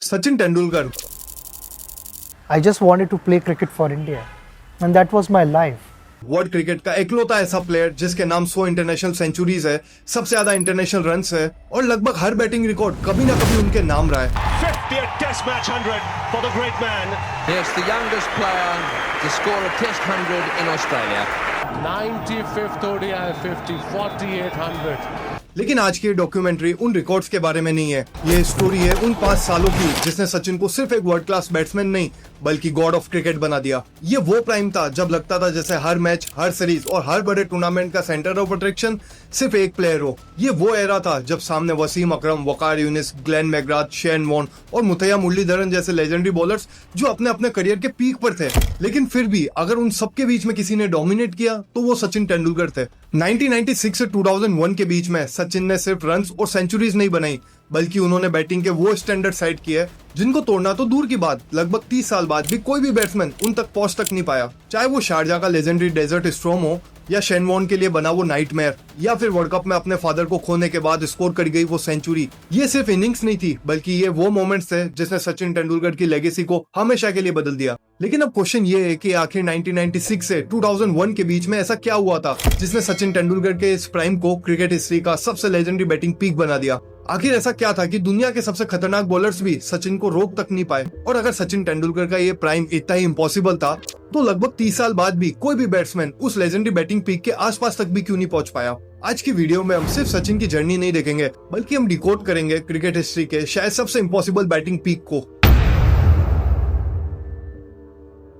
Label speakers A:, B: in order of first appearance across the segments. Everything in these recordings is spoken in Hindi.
A: Sachin Tendulkar.
B: I just wanted to play cricket for India, and that was my life.
A: World cricket का एकलौता ऐसा प्लेयर जिसके नाम 100 इंटरनेशनल सेंचुरीज है, सबसे ज्यादा इंटरनेशनल रन्स है और लगभग हर बैटिंग रिकॉर्ड कभी ना कभी उनके नाम रहा है।
C: 50th Test match 100 for the great man.
D: Yes, the youngest player to score a Test 100 in Australia.
E: 95th ODI 50, 4800.
A: लेकिन आज की डॉक्यूमेंट्री उन रिकॉर्ड्स के बारे में नहीं है। ये स्टोरी है उन 5 सालों की जिसने सचिन को सिर्फ एक वर्ल्ड क्लास बैट्समैन नहीं बल्कि गॉड ऑफ क्रिकेट बना दिया। ये वो टाइम था जब लगता था जैसे हर मैच, हर सीरीज और हर बड़े टूर्नामेंट का सेंटर ऑफ अट्रैक्शन सिर्फ एक प्लेयर हो। ये वो एरा था जब सामने Wasim Akram, Waqar Younis, Glenn McGrath, Shane Warne और मुथैया मुरलीधरन जैसे लेजेंडरी बॉलर्स जो अपने अपने करियर के पीक पर थे। लेकिन फिर भी अगर उन सबके बीच में किसी ने डोमिनेट किया तो वो सचिन तेंदुलकर थे। 1996 से 2001 के बीच में सचिन ने सिर्फ रन्स और सेंचुरीज नहीं बनाई बल्कि उन्होंने बैटिंग के वो स्टैंडर्ड सेट किए जिनको तोड़ना तो दूर की बात, लगभग 30 साल बाद भी कोई भी बैट्समैन उन तक पहुंच तक नहीं पाया। चाहे वो शारजा का लेजेंडरी डेजर्ट स्टॉर्म हो या शेन वॉर्न के लिए बना वो नाइटमेयर या फिर वर्ल्ड कप में अपने फादर को खोने के बाद स्कोर कर गई वो सेंचुरी। ये सिर्फ इनिंग्स नहीं थी बल्कि ये वो मोमेंट्स थे जिसने सचिन तेंदुलकर की लेगेसी को हमेशा के लिए बदल दिया। लेकिन अब क्वेश्चन ये है कि आखिर 1996 से 2001 के बीच में ऐसा क्या हुआ था जिसने सचिन तेंदुलकर के इस प्राइम को क्रिकेट हिस्ट्री का सबसे लेजेंडरी बैटिंग पीक बना दिया। आखिर ऐसा क्या था कि दुनिया के सबसे खतरनाक बॉलर्स भी सचिन को रोक तक नहीं पाए। और अगर सचिन तेंदुलकर का ये प्राइम इतना ही इम्पॉसिबल था तो लगभग 30 साल बाद भी कोई भी बैट्समैन उस लेजेंडरी बैटिंग पीक के आसपास तक भी क्यों नहीं पहुंच पाया। आज की वीडियो में हम सिर्फ सचिन की जर्नी नहीं देखेंगे बल्कि हम डिकोड करेंगे क्रिकेट हिस्ट्री के शायद सबसे इम्पॉसिबल बैटिंग पीक को।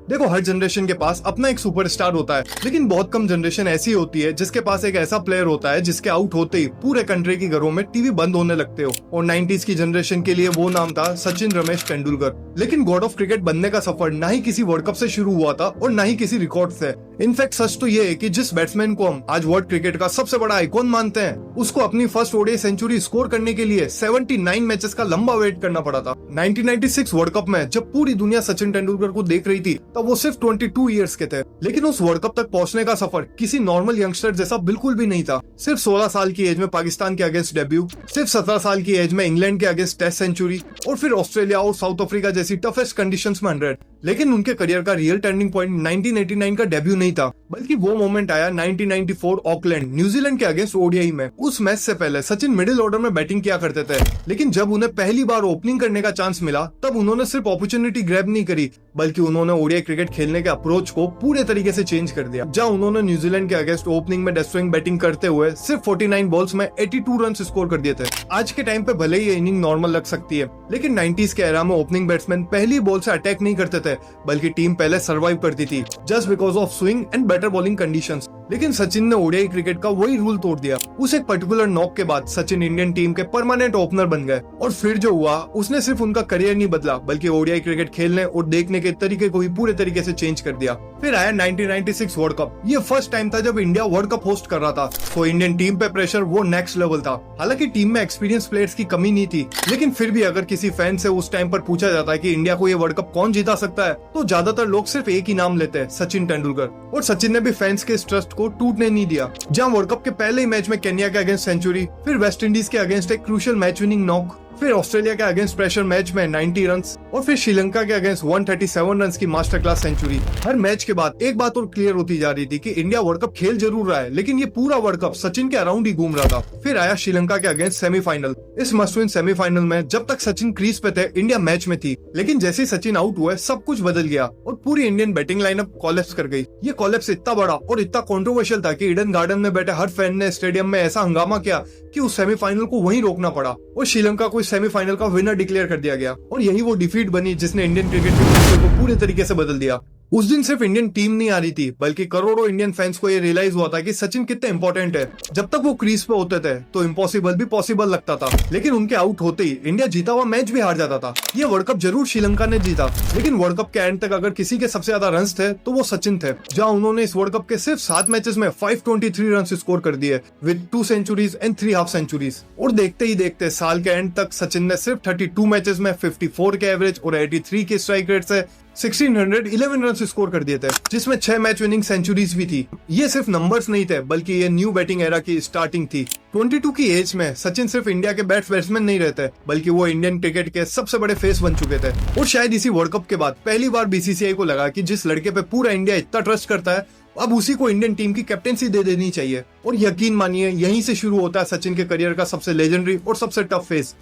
A: देखो, हर जनरेशन के पास अपना एक सुपरस्टार होता है लेकिन बहुत कम जनरेशन ऐसी होती है जिसके पास एक ऐसा प्लेयर होता है जिसके आउट होते ही पूरे कंट्री के घरों में टीवी बंद होने लगते हो। और 90s की जनरेशन के लिए वो नाम था सचिन रमेश तेंदुलकर। लेकिन गॉड ऑफ क्रिकेट बनने का सफर ना ही किसी वर्ल्ड कप से शुरू हुआ था और ना ही किसी रिकॉर्ड से। इनफैक्ट सच तो ये है कि जिस बैट्समैन को हम आज वर्ल्ड क्रिकेट का सबसे बड़ा आइकॉन मानते हैं उसको अपनी फर्स्ट ओडीआई सेंचुरी स्कोर करने के लिए 79 मैचेस का लंबा वेट करना पड़ा था। 1996 वर्ल्ड कप में जब पूरी दुनिया सचिन तेंदुलकर को देख रही थी तब वो सिर्फ 22 इयर्स के थे। लेकिन उस वर्ल्ड कप तक पहुंचने का सफर किसी नॉर्मल यंगस्टर जैसा बिल्कुल भी नहीं था। सिर्फ 16 साल की एज में पाकिस्तान के अगेंस्ट डेब्यू, सिर्फ 17 साल की एज में इंग्लैंड के अगेंस्ट टेस्ट सेंचुरी और फिर ऑस्ट्रेलिया और साउथ अफ्रीका जैसी टफेस्ट कंडीशंस में 100। लेकिन उनके करियर का रियल टर्निंग पॉइंट 1989 का डेब्यू नहीं था बल्कि वो मोमेंट आया 1994 ऑकलैंड न्यूजीलैंड के अगेंस्ट ओडीआई में। उस मैच से पहले सचिन मिडिल ऑर्डर में बैटिंग किया करते थे लेकिन जब उन्हें पहली बार ओपनिंग करने का चांस मिला तब उन्होंने सिर्फ अपॉर्चुनिटी ग्रैब नहीं करी बल्कि उन्होंने ओडीआई क्रिकेट खेलने के अप्रोच को पूरे तरीके से चेंज कर दिया। जहां उन्होंने न्यूजीलैंड के अगेंस्ट ओपनिंग में डेस्ट्रॉइंग बैटिंग करते हुए सिर्फ 49 बॉल्स में 82 रन स्कोर कर दिए थे। आज के टाइम पे भले ही ये इनिंग नॉर्मल लग सकती है लेकिन 90s के एरा में ओपनिंग बैट्समैन पहली बॉल से अटैक नहीं करते थे बल्कि टीम पहले सर्वाइव करती थी just because of swing and better bowling conditions. लेकिन सचिन ने ओडीआई क्रिकेट का वही रूल तोड़ दिया। उस एक पर्टिकुलर नॉक के बाद सचिन इंडियन टीम के परमानेंट ओपनर बन गए और फिर जो हुआ उसने सिर्फ उनका करियर नहीं बदला बल्कि ओडीआई क्रिकेट खेलने और देखने के तरीके को भी पूरे तरीके से चेंज कर दिया। फिर आया 1996 वर्ल्ड कप। ये फर्स्ट टाइम था जब इंडिया वर्ल्ड कप होस्ट कर रहा था तो इंडियन टीम पे प्रेशर वो नेक्स्ट लेवल था। हालांकि टीम में एक्सपीरियंस प्लेयर्स की कमी नहीं थी लेकिन फिर भी अगर किसी फैन से उस टाइम पर पूछा जाता है कि इंडिया को ये वर्ल्ड कप कौन जिता सकता है तो ज्यादातर लोग सिर्फ एक ही नाम लेते हैं, सचिन तेंदुलकर। और सचिन ने भी फैंस के इस ट्रस्ट को टूटने नहीं दिया। जहां वर्ल्ड कप के पहले ही मैच में केन्या के अगेंस्ट सेंचुरी, फिर वेस्ट इंडीज के अगेंस्ट एक क्रूशियल मैच विनिंग नॉक, फिर ऑस्ट्रेलिया के अगेंस्ट प्रेशर मैच में 90 रन्स और फिर श्रीलंका के अगेंस्ट 137 रन्स की मास्टर क्लास सेंचुरी। हर मैच के बाद एक बात और क्लियर होती जा रही थी कि इंडिया वर्ल्ड कप खेल जरूर रहा है लेकिन ये पूरा वर्ल्ड कप सचिन के अराउंड ही घूम रहा था। फिर आया श्रीलंका के अगेंस्ट सेमीफाइनल। इस मस्ट विन सेमीफाइनल में जब तक सचिन क्रीज पे थे इंडिया मैच में थी लेकिन जैसे ही सचिन आउट हुए सब कुछ बदल गया और पूरी इंडियन बैटिंग लाइनअप कोलैप्स कर गई। ये कोलैप्स इतना बड़ा और इतना कंट्रोवर्शियल था कि ईडन गार्डन में बैठे हर फैन ने स्टेडियम में ऐसा हंगामा किया कि उस सेमीफाइनल को वहीं रोकना पड़ा और श्रीलंका को इस सेमीफाइनल का विनर डिक्लेयर कर दिया गया। और यही वो डिफीट बनी जिसने इंडियन क्रिकेट के फ्यूचर को पूरे तरीके से बदल दिया। उस दिन सिर्फ इंडियन टीम नहीं आ रही थी बल्कि करोड़ों इंडियन फैंस को ये रियलाइज हुआ था कि सचिन कितने इंपॉर्टेंट है। जब तक वो क्रीज पे होते थे तो इम्पॉसिबल भी पॉसिबल लगता था लेकिन उनके आउट होते ही इंडिया जीता हुआ मैच भी हार जाता था। ये वर्ल्ड कप जरूर श्रीलंका ने जीता लेकिन वर्ल्ड कप के एंड तक अगर किसी के सबसे ज्यादा रन्स थे तो वो सचिन थे। जहां उन्होंने इस वर्ल्ड कप के सिर्फ 7 मैचेस में 523 रन स्कोर कर दिए with 2 centuries and 3 half centuries. और देखते ही देखते साल के एंड तक सचिन ने सिर्फ 32 मैचेस में 54 के एवरेज और 83 के स्ट्राइक रेट से 1611 रन रन स्कोर कर दिए थे, जिसमें 6 मैच विनिंग सेंचुरीज भी थी। ये सिर्फ नंबर्स नहीं थे, बल्कि ये न्यू बैटिंग एरा की स्टार्टिंग थी। 22 की एज में सचिन सिर्फ इंडिया के बैट्समैन नहीं रहते, बल्कि वो इंडियन क्रिकेट के सबसे बड़े फेस बन चुके थे। और शायद इसी वर्ल्ड कप के बाद पहली बार बीसीसीआई को लगा कि जिस लड़के पे पूरा इंडिया इतना ट्रस्ट करता है, अब उसी को इंडियन टीम की कैप्टेंसी दे देनी चाहिए। और यकीन मानिए, यहीं से शुरू होता है सचिन के करियर का सबसे लेजेंडरी और सबसे टफ फेज।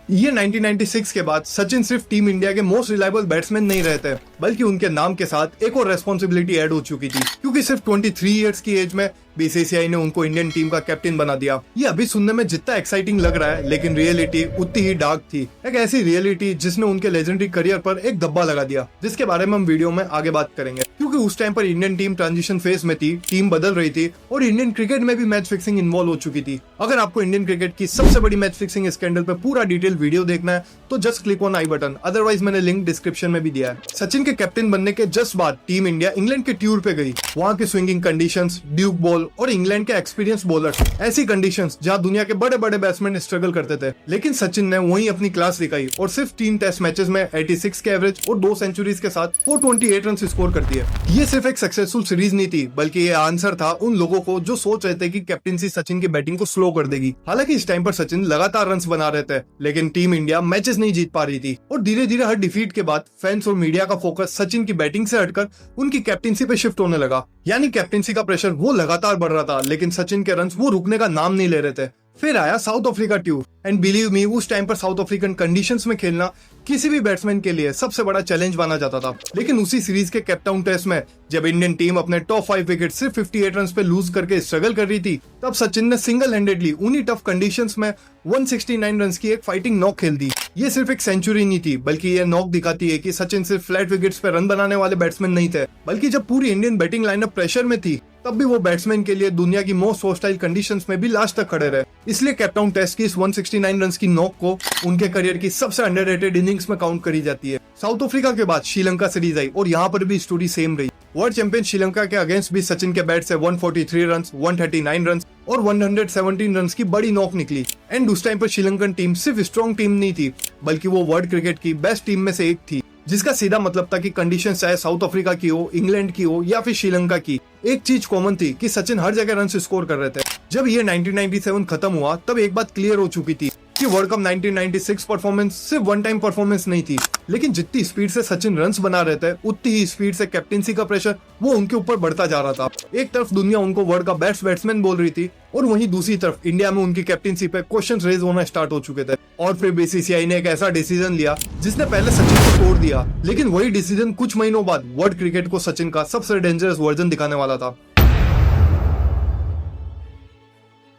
A: ये 1996 के बाद सचिन सिर्फ टीम इंडिया के मोस्ट रिलायबल बैट्समैन नहीं रहते, बल्कि उनके नाम के साथ एक और रेस्पॉन्सिबिलिटी ऐड हो चुकी थी, क्योंकि सिर्फ 23 इयर्स की एज में बीसीसीआई ने उनको इंडियन टीम का कैप्टन बना दिया। ये अभी सुनने में जितना एक्साइटिंग लग रहा है, लेकिन रियलिटी उतनी ही डार्क थी। एक ऐसी रियलिटी जिसने उनके लेजेंडरी करियर पर एक धब्बा लगा दिया, जिसके बारे में हम वीडियो में आगे बात करेंगे। क्योंकि उस टाइम पर इंडियन टीम ट्रांजिशन फेज में थी, टीम बदल रही थी और इंडियन क्रिकेट में भी मैच फिक्सिंग इन्वॉल्व हो चुकी थी। अगर आपको इंडियन क्रिकेट की सबसे बड़ी मैच फिक्सिंग स्कैंडल पे पूरा डिटेल वीडियो देखना है तो just click on I button, otherwise मैंने लिंक डिस्क्रिप्शन में भी दिया है। सचिन के कैप्टन बनने के जस्ट बाद टीम इंडिया इंग्लैंड के टूर पे गई। वहाँ की स्विंगिंग कंडीशंस, ड्यूक बॉल और इंग्लैंड के एक्सपीरियंस बॉलर्स, ऐसी कंडीशंस जहाँ दुनिया के बड़े बड़े बैट्समैन स्ट्रगल करते थे, लेकिन सचिन ने वहीं अपनी क्लास दिखाई और सिर्फ 3 टेस्ट मैचेस में 86 के एवरेज और 2 सेंचुरीज के साथ 428 रन स्कोर कर दिए। ये सिर्फ एक सक्सेसफुल सीरीज नहीं थी, बल्कि ये आंसर था उन लोगों को जो सोच रहे थे कि कैप्टेंसी सचिन की बैटिंग को स्लो कर देगी। हालांकि इस टाइम पर सचिन लगातार रन बना रहे थे, लेकिन टीम इंडिया मैचेस नहीं जीत पा रही थी। और धीरे धीरे हर डिफीट के बाद फैंस और मीडिया का फोकस सचिन की बैटिंग से हटकर उनकी कैप्टेंसी पे शिफ्ट होने लगा। यानी कैप्टेंसी का प्रेशर वो लगातार बढ़ रहा था, लेकिन सचिन के रन्स वो रुकने का नाम नहीं ले रहे थे। फिर आया south Africa tour, and believe me, उस टाइम पर साउथ अफ्रीकन कंडीशंस में खेलना किसी भी बैट्समैन के लिए सबसे बड़ा चैलेंज माना जाता था। लेकिन उसी सीरीज के केपटाउन टेस्ट में जब इंडियन टीम अपने टॉप 5 विकेट सिर्फ 58 रन पे लूज करके स्ट्रगल कर रही थी, तब सचिन ने सिंगल हैंडेडली उन्हीं टफ कंडीशंस में 169 रन की एक फाइटिंग नॉक खेल दी। ये सिर्फ एक सेंचुरी नहीं थी, बल्कि ये नॉक दिखाती है कि सचिन सिर्फ फ्लैट विकेट्स पे रन बनाने वाले बैट्समैन नहीं थे, बल्कि जब पूरी इंडियन बैटिंग लाइनअप प्रेशर में थी, तब भी वो बैट्समैन के लिए दुनिया की मोस्ट हॉस्टाइल कंडीशंस में भी लास्ट तक खड़े रहे। इसलिए केपटाउन टेस्ट की इस 169 रन की नॉक को उनके करियर की सबसे अंडररेटेड इनिंग्स में काउंट करी जाती है। साउथ अफ्रीका के बाद श्रीलंका सीरीज आई और यहाँ पर भी स्टोरी सेम रही। वर्ल्ड चैंपियन श्रीलंका के अगेंस्ट भी सचिन के बैट से 143 रन, 139 रन और 117 रन की बड़ी नॉक निकली। एंड उस टाइम पर श्रीलंकन टीम सिर्फ स्ट्रॉन्ग टीम नहीं थी, बल्कि वो वर्ल्ड क्रिकेट की बेस्ट टीम में से एक थी, जिसका सीधा मतलब था कि कंडीशन चाहे साउथ अफ्रीका की हो, इंग्लैंड की हो या फिर श्रीलंका की, एक चीज कॉमन थी कि सचिन हर जगह रन स्कोर कर रहे थे। जब ये 1997 खत्म हुआ, तब एक बात क्लियर हो चुकी थी कि वर्ल्ड कप 1996 परफॉर्मेंस सिर्फ वन टाइम परफॉर्मेंस नहीं थी, लेकिन जितनी स्पीड से सचिन रन्स बना रहे थे, उतनी ही स्पीड से कैप्टेंसी का प्रेशर वो उनके ऊपर बढ़ता जा रहा था। एक तरफ दुनिया उनको वर्ल्ड का बेस्ट बैट्समैन बोल रही थी, और वहीं दूसरी तरफ इंडिया में उनकी कैप्टेंसी पे क्वेश्चंस रेज होना स्टार्ट हो चुके थे। और फिर बीसीसीआई ने एक ऐसा डिसीजन लिया जिसने पहले सचिन को तोड़ दिया, लेकिन वही डिसीजन कुछ महीनों बाद वर्ल्ड क्रिकेट को सचिन का सबसे डेंजरस वर्जन दिखाने वाला था।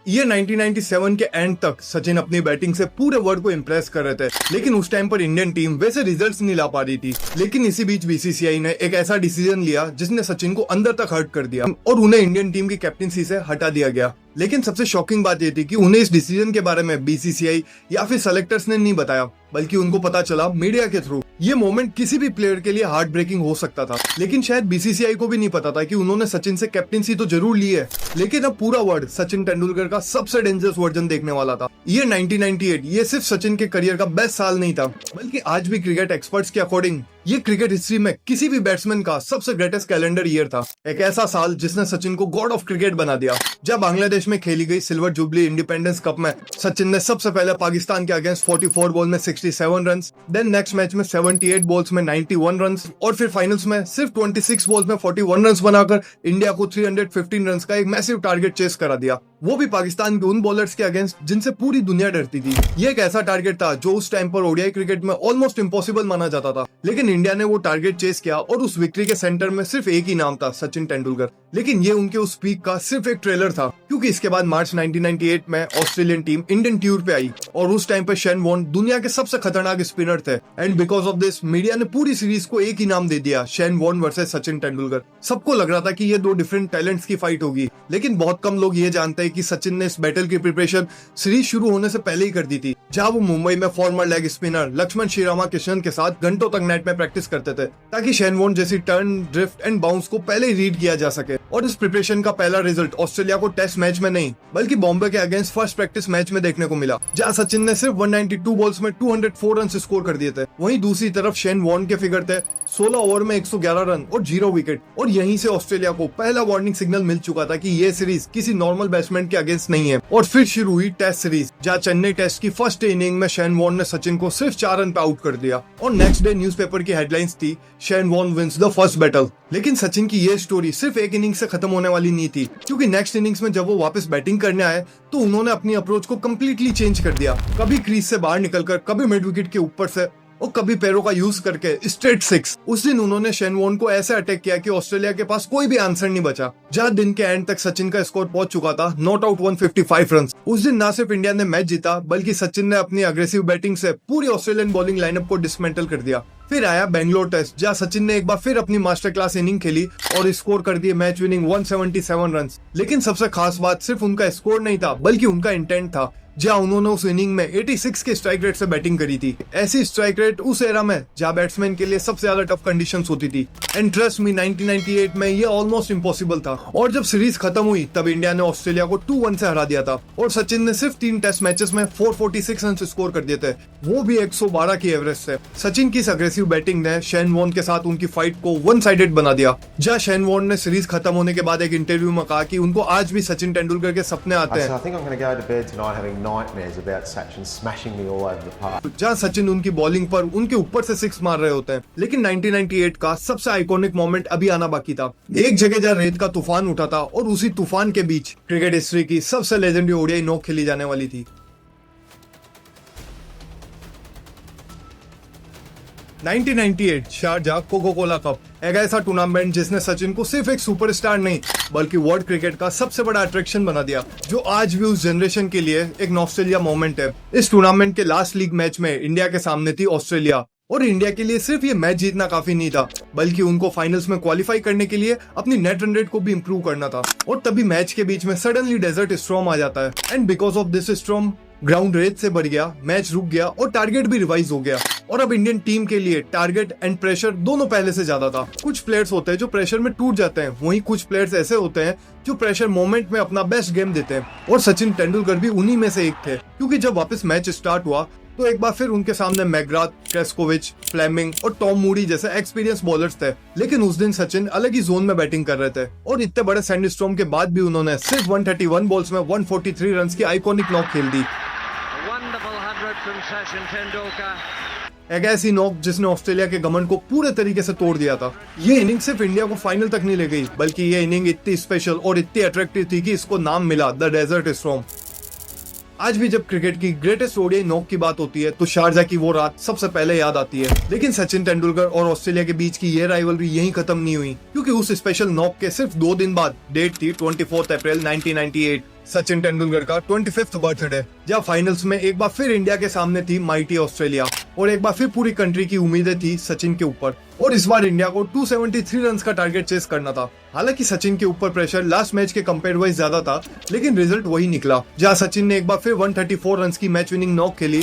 A: ये 1997 के एंड तक सचिन अपनी बैटिंग से पूरे वर्ल्ड को इम्प्रेस कर रहे थे, लेकिन उस टाइम पर इंडियन टीम वैसे रिजल्ट्स नहीं ला पा रही थी। लेकिन इसी बीच बीसीसीआई ने एक ऐसा डिसीजन लिया जिसने सचिन को अंदर तक हर्ट कर दिया और उन्हें इंडियन टीम की कैप्टेंसी से हटा दिया गया। लेकिन सबसे शॉकिंग बात यह थी कि उन्हें इस डिसीजन के बारे में बीसीसीआई या फिर सेलेक्टर्स ने नहीं बताया, बल्कि उनको पता चला मीडिया के थ्रू। ये मोमेंट किसी भी प्लेयर के लिए हार्ट ब्रेकिंग हो सकता था, लेकिन शायद बीसीसीआई को भी नहीं पता था कि उन्होंने सचिन से कैप्टेंसी तो जरूर ली है, लेकिन अब पूरा वर्ल्ड सचिन तेंदुलकर का सबसे डेंजरस वर्जन देखने वाला था। ये 1998 ये सिर्फ सचिन के करियर का बेस्ट साल नहीं था, बल्कि आज भी क्रिकेट एक्सपर्ट्स के अकॉर्डिंग ये क्रिकेट हिस्ट्री में किसी भी बैट्समैन का सबसे ग्रेटेस्ट कैलेंडर ईयर था। एक ऐसा साल जिसने सचिन को गॉड ऑफ क्रिकेट बना दिया। जब बांग्लादेश में खेली गई सिल्वर जुबली इंडिपेंडेंस कप में सचिन ने सबसे पहले पाकिस्तान के अगेंस्ट 44 बॉल में 67 रन, देन नेक्स्ट मैच में 78 बॉल्स में 91 रन, और फिर फाइनल्स में सिर्फ 26 बॉल्स में 41 रन बनाकर इंडिया को 315 रन का एक मैसिव टारगेट चेस करा दिया, वो भी पाकिस्तान के उन बॉलर्स के अगेंस्ट जिनसे पूरी दुनिया डरती थी। ये एक ऐसा टारगेट था जो उस टाइम पर ओडीआई क्रिकेट में ऑलमोस्ट इम्पॉसिबल माना जाता था, लेकिन इंडिया ने वो टारगेट चेस किया और उस विक्ट्री के सेंटर में सिर्फ एक ही नाम था, सचिन तेंदुलकर। लेकिन ये उनके उस पीक का सिर्फ एक ट्रेलर था, क्योंकि इसके बाद मार्च 1998 में ऑस्ट्रेलियन टीम इंडियन टूर पे आई और उस टाइम पे शेन वॉर्न दुनिया के सबसे खतरनाक स्पिनर थे। And because of this media ने पूरी सीरीज को एक ही नाम दे दिया, Shane Warne versus Sachin Tendulkar. सबको लग रहा था कि ये दो डिफरेंट टैलेंट्स की फाइट होगी, लेकिन बहुत कम लोग ये जानते हैं कि सचिन ने इस बैटल की प्रिपरेशन सीरीज शुरू होने से पहले ही कर दी थी। जहाँ वो मुंबई में former leg spinner Laxman Sriramakrishnan के साथ घंटों तक नेट में प्रैक्टिस करते थे ताकि शेन वॉर्न जैसी टर्न, ड्रिफ्ट एंड बाउंस को पहले ही रीड किया जा सके। और इस प्रिपरेशन का पहला रिजल्ट ऑस्ट्रेलिया को टेस्ट मैच में नहीं बल्कि बॉम्बे के अगेंस्ट फर्स्ट प्रैक्टिस मैच में देखने को मिला, जहाँ सचिन ने सिर्फ 192 बॉल्स में 204 रन स्कोर कर दिए थे। वहीं दूसरी तरफ शेन वॉर्न के फिगर थे 16 ओवर में 111 रन और 0 विकेट। और यहीं से ऑस्ट्रेलिया को पहला वार्निंग सिग्नल मिल चुका था कि ये सीरीज किसी नॉर्मल बैट्समैन के अगेंस्ट नहीं है। और फिर शुरू हुई टेस्ट सीरीज, जहाँ चेन्नई टेस्ट की फर्स्ट इनिंग में शेन वॉर्न ने सचिन को सिर्फ 4 रन पे आउट कर दिया। और नेक्स्ट डे न्यूज़पेपर की हेडलाइंस थी Shane Warne wins the first battle. लेकिन सचिन की ये स्टोरी सिर्फ एक इनिंग से खत्म होने वाली नहीं थी, क्योंकि नेक्स्ट इनिंग्स में जब वो वापस बैटिंग करने आए तो उन्होंने अपनी अप्रोच को कम्प्लीटली चेंज कर दिया। कभी क्रीज से बाहर निकलकर, कभी मिड विकेट के ऊपर से और कभी पैरों का यूज करके स्ट्रेट 6। उस दिन उन्होंने शेन वॉर्न को ऐसे अटैक किया कि ऑस्ट्रेलिया के पास कोई भी आंसर नहीं बचा। जहाँ दिन के एंड तक सचिन का स्कोर पहुंच चुका था नॉट आउट 155 रन। उस दिन ना सिर्फ इंडिया ने मैच जीता बल्कि सचिन ने अपनी अग्रेसिव बैटिंग से पूरी ऑस्ट्रेलियन बॉलिंग लाइनअप को डिसमेंटल कर दिया। फिर आया बेंगलोर टेस्ट, जहाँ सचिन ने एक बार फिर अपनी मास्टर क्लास इनिंग खेली और स्कोर कर दिए मैच विनिंग 177 रन। लेकिन सबसे खास बात सिर्फ उनका स्कोर नहीं था बल्कि उनका इंटेंट था, जहाँ उन्होंने उस इनिंग में 86 के स्ट्राइक रेट से बैटिंग करी थी। ऐसी स्ट्राइक रेट उस एरा में जहाँ बैट्समैन के लिए सबसे ज्यादा टफ कंडीशंस होती थी। एंड ट्रस्ट मी, 1998 में ये ऑलमोस्ट इम्पॉसिबल था। और जब सीरीज खत्म हुई तब इंडिया ने ऑस्ट्रेलिया को 2-1 से हरा दिया था और सचिन ने सिर्फ 3 टेस्ट मैचेस में 446 रन स्कोर कर दिए थे, वो भी 112 की एवरेज से। सचिन की इस अग्रेसिव बैटिंग ने शेन वॉर्न के साथ उनकी फाइट को वन साइडेड बना दिया, जहाँ शेन वॉर्न ने सीरीज खत्म होने के बाद एक इंटरव्यू में कहा कि उनको आज भी सचिन तेंदुलकर के सपने आते हैं, जहाँ सचिन उनकी बॉलिंग पर उनके ऊपर से 6 मार रहे होते हैं। लेकिन 1998 का सबसे आइकॉनिक मोमेंट अभी आना बाकी था। एक जगह जहाँ रेत का तूफान उठा था और उसी तूफान के बीच क्रिकेट हिस्ट्री की सबसे लेजेंडरी ओडीआई नॉक खेली जाने वाली थी। 1998 शारजाह कोको कोला कप, एक ऐसा टूर्नामेंट जिसने सचिन को सिर्फ एक सुपरस्टार नहीं बल्कि वर्ल्ड क्रिकेट का सबसे बड़ा अट्रैक्शन बना दिया, जो आज भी उस जनरेशन के लिए एक नॉस्टैल्जिया मोमेंट है। इस टूर्नामेंट के लास्ट लीग मैच में इंडिया के सामने थी ऑस्ट्रेलिया और इंडिया के लिए सिर्फ ये मैच जीतना काफी नहीं था बल्कि उनको फाइनल्स में क्वालिफाई करने के लिए अपनी नेट रन रेट को भी इंप्रूव करना था। और तभी मैच के बीच में सडनली डेजर्ट स्टॉर्म आ जाता है and because of this storm ground रेत से भर गया, मैच रुक गया और टारगेट भी रिवाइज हो गया। और अब इंडियन टीम के लिए टारगेट एंड प्रेशर दोनों पहले से ज्यादा था। कुछ प्लेयर्स होते हैं जो प्रेशर में टूट जाते हैं, वहीं कुछ प्लेयर्स ऐसे होते हैं जो प्रेशर मोमेंट में अपना बेस्ट गेम देते हैं और सचिन तेंदुलकर भी उन्हीं में से एक थे। क्योंकि जब वापस मैच स्टार्ट हुआ तो एक बार फिर उनके सामने मैकग्राथ, क्रेस्कोविच, फ्लेमिंग और टॉम मूडी जैसे एक्सपीरियंस बॉलर्स थे। लेकिन उस दिन सचिन अलग ही जोन में बैटिंग कर रहे थे और इतने बड़े सैंडस्टॉर्म के बाद भी उन्होंने सिर्फ 131 बॉल्स में 143 रन की आइकॉनिक नॉक खेल दी। एक ऐसी नॉक जिसने ऑस्ट्रेलिया के घमंड को पूरे तरीके से तोड़ दिया था। ये इनिंग सिर्फ इंडिया को फाइनल तक नहीं ले गई बल्कि ये इनिंग इतनी स्पेशल और इतनी अट्रैक्टिव थी कि इसको नाम मिला द डेजर्ट स्टॉर्म। आज भी जब क्रिकेट की ग्रेटेस्ट ओडीआई नॉक की बात होती है तो शारजाह की वो रात सबसे पहले याद आती है। लेकिन सचिन तेंदुलकर और ऑस्ट्रेलिया के बीच की ये राइवलरी यहीं खत्म नहीं हुई, क्योंकि उस स्पेशल नॉक के सिर्फ 2 दिन बाद डेट थी 24 अप्रैल 1998, सचिन तेंदुलकर का 25th बर्थडे, जहाँ फाइनल्स में एक बार फिर इंडिया के सामने थी माइटी ऑस्ट्रेलिया और एक बार फिर पूरी कंट्री की उम्मीदें थी सचिन के ऊपर। और इस बार इंडिया को 273 रन का टारगेट चेस करना था। हालांकि सचिन के ऊपर प्रेशर लास्ट मैच के कंपेयर वाइज ज्यादा था, लेकिन रिजल्ट वही निकला, जहाँ सचिन ने एक बार फिर 134 रन की मैच विनिंग नॉक खेली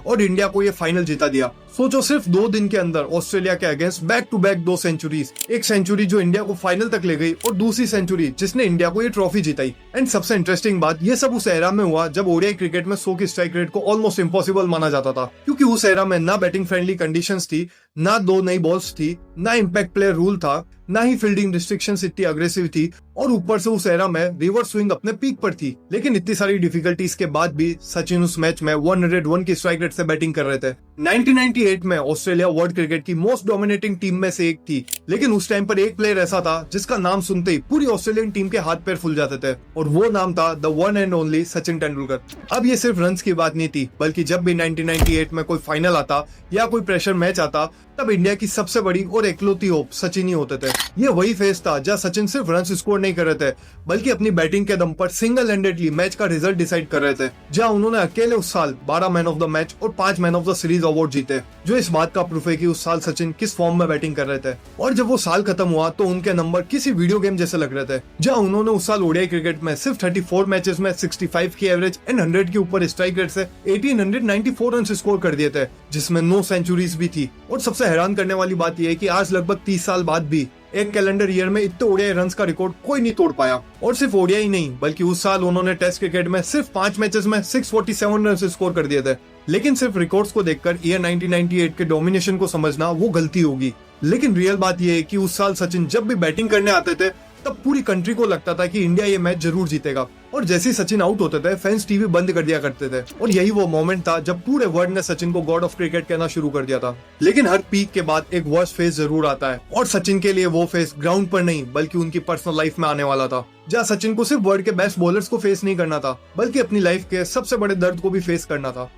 A: और इंडिया को ये फाइनल जिता दिया। सोचो सिर्फ 2 दिन के अंदर ऑस्ट्रेलिया के against back to back 2 centuries, एक सेंचुरी जो इंडिया को फाइनल तक ले गई और दूसरी सेंचुरी जिसने इंडिया को ये ट्रॉफी जिताई। एंड सबसे इंटरेस्टिंग बात, ये सब उस एरा में हुआ जब ओडीआई क्रिकेट में 100 की स्ट्राइक रेट को ऑलमोस्ट इम्पॉसिबल माना जाता था, क्योंकि उस एरा में ना बैटिंग फ्रेंडली कंडीशंस थी, ना 2 नई बॉल्स थी, ना इम्पैक्ट प्लेयर रूल था, ना ही फील्डिंग रिस्ट्रिक्शंस इतनी अग्रेसिव थी और ऊपर से उस एरा में रिवर्स स्विंग अपने पीक पर थी। लेकिन इतनी सारी डिफिकल्टीज के बाद भी सचिन उस मैच में 101 की स्ट्राइक रेट से बैटिंग कर रहे थे। 1998 में ऑस्ट्रेलिया वर्ल्ड क्रिकेट की मोस्ट डोमिनेटिंग टीम में से एक थी, लेकिन उस टाइम पर एक प्लेयर ऐसा था जिसका नाम सुनते ही पूरी ऑस्ट्रेलियन टीम के हाथ पैर फूल जाते थे और वो नाम था the one and only Sachin Tendulkar. अब ये सिर्फ रन्स की बात नहीं थी, बल्कि जब भी 1998 में कोई फाइनल आता या कोई प्रेशर मैच आता तब इंडिया की सबसे बड़ी और एकलौती होप सचिन ही होते थे। ये वही फेज था जहाँ सचिन सिर्फ रन स्कोर नहीं कर रहे थे बल्कि अपनी बैटिंग के दम पर सिंगल हैंडेडली मैच का रिजल्ट डिसाइड कर रहे थे, जहाँ उन्होंने अकेले उस साल 12 मैन ऑफ द मैच और 5 man of the series award जीते। जो इस बात का प्रूफ है कि उस साल सचिन किस फॉर्म में बैटिंग कर रहे थे। और जब वो साल खत्म हुआ तो उनके नंबर किसी वीडियो गेम जैसे लग रहे थे, जहां उन्होंने उस साल ओडीआई क्रिकेट में सिर्फ 34 मैचेस में 65 की एवरेज एंड 100 के ऊपर स्ट्राइक रेट से 1894 रन स्कोर कर दिए थे, जिसमें 9 सेंचुरीज भी थी। और सबसे हैरान करने वाली बात यह है कि आज लगभग 30 साल बाद भी एक कैलेंडर ईयर में इतने ओडीआई रन्स का रिकॉर्ड कोई नहीं तोड़ पाया। और सिर्फ ओडीआई नहीं, बल्कि उस साल उन्होंने टेस्ट क्रिकेट में सिर्फ 5 मैचेस में 647 रन स्कोर कर दिए थे। लेकिन सिर्फ रिकॉर्ड्स को देखकर ईयर 1998 के डोमिनेशन को समझना वो गलती होगी। लेकिन रियल बात यह है कि उस साल सचिन जब भी बैटिंग करने आते थे तब पूरी कंट्री को लगता था कि इंडिया ये मैच जरूर जीतेगा। और जैसे ही सचिन आउट होते थे फैंस टीवी बंद कर दिया करते थे। और यही वो मोमेंट था जब पूरे वर्ल्ड ने सचिन को गॉड ऑफ क्रिकेट कहना शुरू कर दिया था। लेकिन हर पीक के बाद एक वर्स्ट फेज जरूर आता है, और सचिन के लिए वो फेज ग्राउंड पर नहीं बल्कि उनकी पर्सनल लाइफ में आने वाला था, जहाँ सचिन को सिर्फ वर्ल्ड के बेस्ट बॉलर्स को फेस नहीं करना था बल्कि अपनी लाइफ के सबसे बड़े दर्द को भी फेस करना था।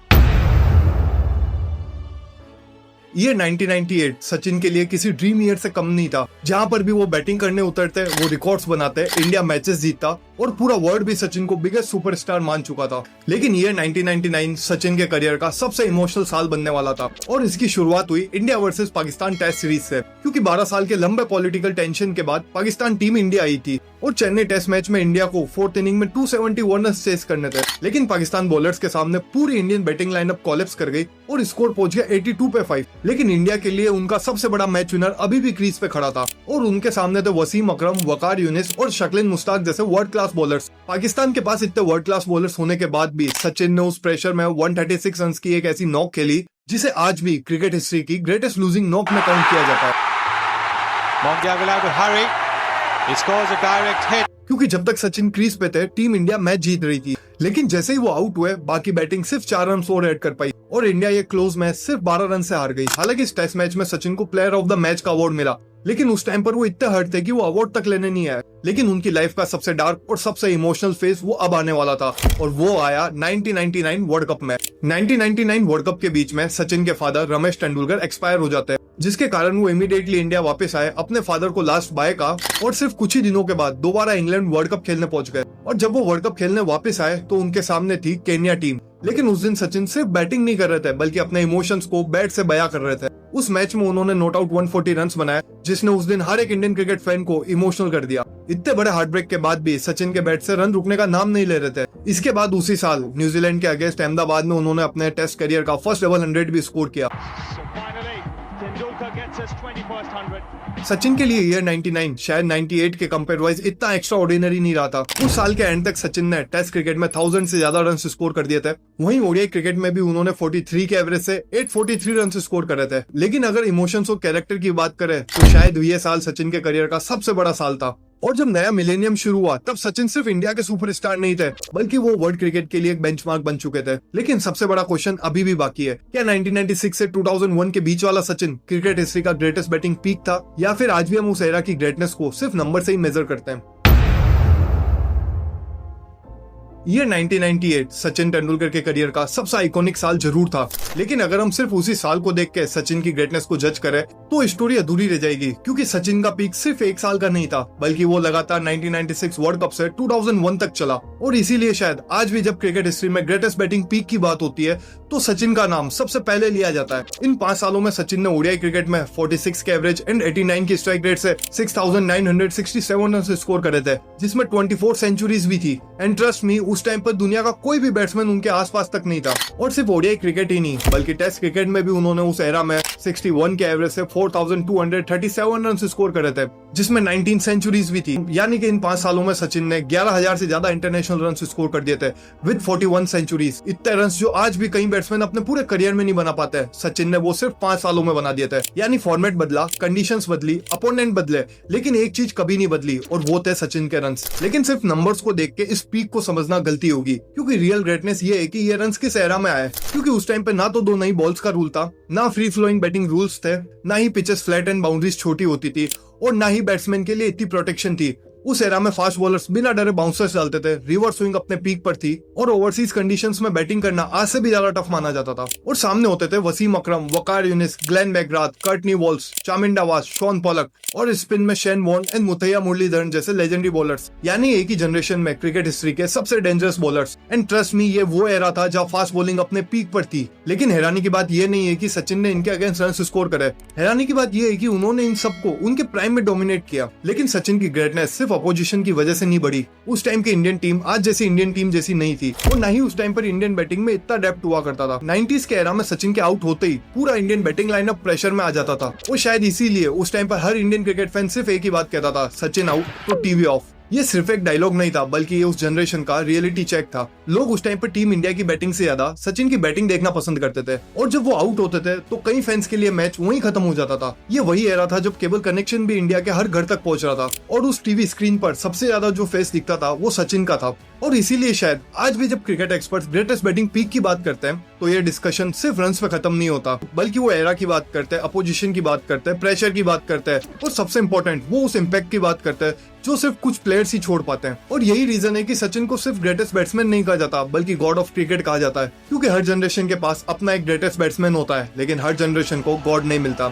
A: ईयर 1998 सचिन के लिए किसी ड्रीम ईयर से कम नहीं था। जहां पर भी वो बैटिंग करने उतरते वो रिकॉर्ड्स बनाते, इंडिया मैचेस जीतता और पूरा वर्ल्ड भी सचिन को बिगेस्ट सुपरस्टार मान चुका था। लेकिन ईयर 1999 सचिन के करियर का सबसे इमोशनल साल बनने वाला था, और इसकी शुरुआत हुई India versus Pakistan test series से। क्योंकि 12 साल के लंबे पॉलिटिकल टेंशन के बाद पाकिस्तान टीम इंडिया आई थी और चेन्नई टेस्ट मैच में इंडिया को 4th इनिंग में 271 रन चेस करने थे। लेकिन पाकिस्तान बॉलर्स के सामने पूरी इंडियन बैटिंग लाइनअप कोलैप्स कर गई और स्कोर पहुंच गया 82 पे 5। लेकिन इंडिया के लिए उनका सबसे बड़ा मैच विनर अभी भी क्रीज पे खड़ा था, और उनके सामने थे वसीम अकरम, वकार यूनिस और शकील मुश्ताक जैसे वर्ल्ड क्लास बॉलर्स। पाकिस्तान के पास इतने वर्ल्ड क्लास बॉलर्स होने के बाद भी सचिन ने उस प्रेशर में 136 रन की एक ऐसी नॉक खेली जिसे आज भी क्रिकेट हिस्ट्री की ग्रेटेस्ट लूजिंग नॉक में काउंट किया जाता है। क्योंकि जब तक सचिन क्रीज पे थे टीम इंडिया मैच जीत रही थी, लेकिन जैसे ही वो आउट हुए बाकी बैटिंग सिर्फ 4 रन और ऐड कर पाई और इंडिया ये क्लोज मैच सिर्फ 12 रन से हार गई। हालांकि इस टेस्ट मैच में सचिन को प्लेयर ऑफ द मैच का अवार्ड मिला, लेकिन उस टाइम पर वो इतने हर्ट थे कि वो अवार्ड तक लेने नहीं आए। लेकिन उनकी लाइफ का सबसे डार्क और सबसे इमोशनल फेज वो अब आने वाला था, और वो आया 1999 वर्ल्ड कप में। 1999 वर्ल्ड कप के बीच में सचिन के फादर रमेश तेंदुलकर एक्सपायर हो जाते हैं, जिसके कारण वो इमीडिएटली इंडिया वापस आए, अपने फादर को लास्ट बाय का, और सिर्फ कुछ ही दिनों के बाद दोबारा इंग्लैंड वर्ल्ड कप खेलने पहुंच गए। और जब वो वर्ल्ड कप खेलने वापस आए तो उनके सामने थी केन्या टीम। लेकिन उस दिन सचिन सिर्फ बैटिंग नहीं कर रहे थे बल्कि अपने इमोशंस को बैट से बयां कर रहे थे। उस मैच में उन्होंने नॉट आउट 140 रन बनाए, जिसने उस दिन हर एक इंडियन क्रिकेट फैन को इमोशनल कर दिया। इतने बड़े हार्ट ब्रेक के बाद भी सचिन के बैट से रन रुकने का नाम नहीं ले रहे थे। इसके बाद उसी साल न्यूजीलैंड के अगेंस्ट अहमदाबाद में उन्होंने अपने टेस्ट करियर का फर्स्ट डबल 100 भी स्कोर किया। सचिन के लिए ईयर 99 शायद 98 के कंपेयर वाइज इतना एक्स्ट्रा ऑर्डिनरी नहीं रहा था। उस साल के एंड तक सचिन ने टेस्ट क्रिकेट में 1000 से ज्यादा रन स्कोर कर दिए थे। वहीं ओडीआई क्रिकेट में भी उन्होंने 43 के एवरेज से 843 रन स्कोर करे थे। लेकिन अगर इमोशंस और कैरेक्टर की बात करें तो शायद ये साल सचिन के करियर का सबसे बड़ा साल था। और जब नया मिलेनियम शुरू हुआ तब सचिन सिर्फ इंडिया के सुपरस्टार नहीं थे बल्कि वो वर्ल्ड क्रिकेट के लिए एक बेंचमार्क बन चुके थे। लेकिन सबसे बड़ा क्वेश्चन अभी भी बाकी है, क्या 1996 से 2001 के बीच वाला सचिन क्रिकेट हिस्ट्री का ग्रेटेस्ट बैटिंग पीक था, या फिर आज भी हम उस एरा की ग्रेटनेस को सिर्फ नंबर से ही मेजर करते हैं। ईयर 1998 सचिन तेंदुलकर के करियर का सबसे आइकॉनिक साल जरूर था, लेकिन अगर हम सिर्फ उसी साल को देख के सचिन की ग्रेटनेस को जज करें तो स्टोरी अधूरी रह जाएगी। क्योंकि सचिन का पीक सिर्फ एक साल का नहीं था बल्कि वो लगातार 1996 वर्ल्ड कप से 2001 तक चला। और इसीलिए शायद आज भी जब क्रिकेट हिस्ट्री में ग्रेटेस्ट बैटिंग पीक की बात होती है तो सचिन का नाम सबसे पहले लिया जाता है। इन 5 सालों में सचिन ने ओडीआई क्रिकेट में 46 के एवरेज एंड 89 की स्ट्राइक रेट से 6967 रन स्कोर करे थे, जिसमें 24 सेंचुरीज भी थी। एंड ट्रस्ट मी, उस टाइम पर दुनिया का कोई भी बैट्समैन उनके आसपास तक नहीं था। और सिर्फ ओडीआई क्रिकेट ही नहीं बल्कि टेस्ट क्रिकेट में भी उन्होंने उस एरा में 61 के एवरेज से 4237 रन स्कोर करे थे, जिसमें 19 सेंचुरीज भी थी। यानी कि इन 5 सालों में सचिन ने 11,000 से ज्यादा इंटरनेशनल रन स्कोर कर दिए थे विद 41 सेंचुरीज। इतने रन जो आज भी कई बैट्समैन अपने पूरे करियर में नहीं बना पाते, सचिन ने वो सिर्फ 5 सालों में बना दिए थे। यानी फॉर्मेट बदला, कंडीशंस बदली, अपोनेंट बदले, लेकिन एक चीज कभी नहीं बदली और वो थे सचिन के रन। लेकिन सिर्फ नंबर्स को देख के इस पीक को समझना गलती होगी, क्योंकि रियल ग्रेटनेस ये है कि ये रन किस एरा में आए। क्योंकि उस टाइम पे ना तो 2 नई बॉल्स का रूल था, ना फ्री फ्लोइंग बैटिंग रूल्स थे, ना ही पिचेस फ्लैट एंड बाउंड्रीज छोटी होती थी, और ना ही बैट्समैन के लिए इतनी प्रोटेक्शन थी। उस एरा में फास्ट बॉलर्स बिना डरे बाउंसर्स डालते थे, रिवर्स स्विंग अपने पीक पर थी और ओवरसीज कंडीशंस में बैटिंग करना आज से भी ज्यादा टफ माना जाता था। और सामने होते थे Wasim Akram, Waqar Younis, Glenn McGrath, Courtney Walsh, Chaminda Vaas, Shaun Pollock और स्पिन में Shane Warne and Muttiah Muralitharan जैसे लेजेंडरी बॉलर्स, यानी एक ही जनरेशन में क्रिकेट हिस्ट्री के सबसे dangerous bowlers. And trust me, ये वो एरा था जहाँ फास्ट बॉलिंग अपने पीक पर थी। लेकिन हैरानी की बात ये नहीं है कि सचिन ने इनके अगेंस्ट रन स्कोर करे, हैरानी की बात ये है कि उन्होंने इन सबको उनके प्राइम में डोमिनेट किया। लेकिन सचिन की ग्रेटनेस सिर्फ अपोजिशन की वजह से नहीं बढ़ी। उस टाइम की इंडियन टीम आज जैसी इंडियन टीम जैसी नहीं थी और न ही उस टाइम पर इंडियन बैटिंग में इतना डेप्थ हुआ करता था। 90s के एरा में सचिन के आउट होते ही पूरा इंडियन बैटिंग लाइनअप प्रेशर में आ जाता था और शायद इसीलिए उस टाइम पर हर इंडियन क्रिकेट फैन सिर्फ एक ही बात कहता था, सचिन आउट तो टीवी ऑफ। ये सिर्फ एक डायलॉग नहीं था, बल्कि ये उस जनरेशन का रियलिटी चेक था। लोग उस टाइम पर टीम इंडिया की बैटिंग से ज्यादा सचिन की बैटिंग देखना पसंद करते थे और जब वो आउट होते थे तो कई फैंस के लिए मैच वहीं खत्म हो जाता था। ये वही एरा था जब केबल कनेक्शन भी इंडिया के हर घर तक पहुंच रहा था और उस टीवी स्क्रीन पर सबसे ज्यादा जो फेस दिखता था वो सचिन का था। और इसीलिए शायद आज भी जब cricket experts greatest batting peak की बात करते हैं तो ये डिस्कशन सिर्फ रन्स पे खत्म नहीं होता, बल्कि वो एरा की बात करते हैं, अपोजिशन की बात करते हैं, प्रेशर की बात करते हैं और सबसे इंपॉर्टेंट वो उस इम्पैक्ट की बात करते हैं जो सिर्फ कुछ प्लेयर्स ही छोड़ पाते हैं। और यही रीजन है कि सचिन को सिर्फ ग्रेटेस्ट बैट्समैन नहीं कहा जाता बल्कि गॉड ऑफ क्रिकेट कहा जाता है, क्योंकि हर जनरेशन के पास अपना एक ग्रेटेस्ट बैट्समैन होता है लेकिन हर जनरेशन को गॉड नहीं मिलता।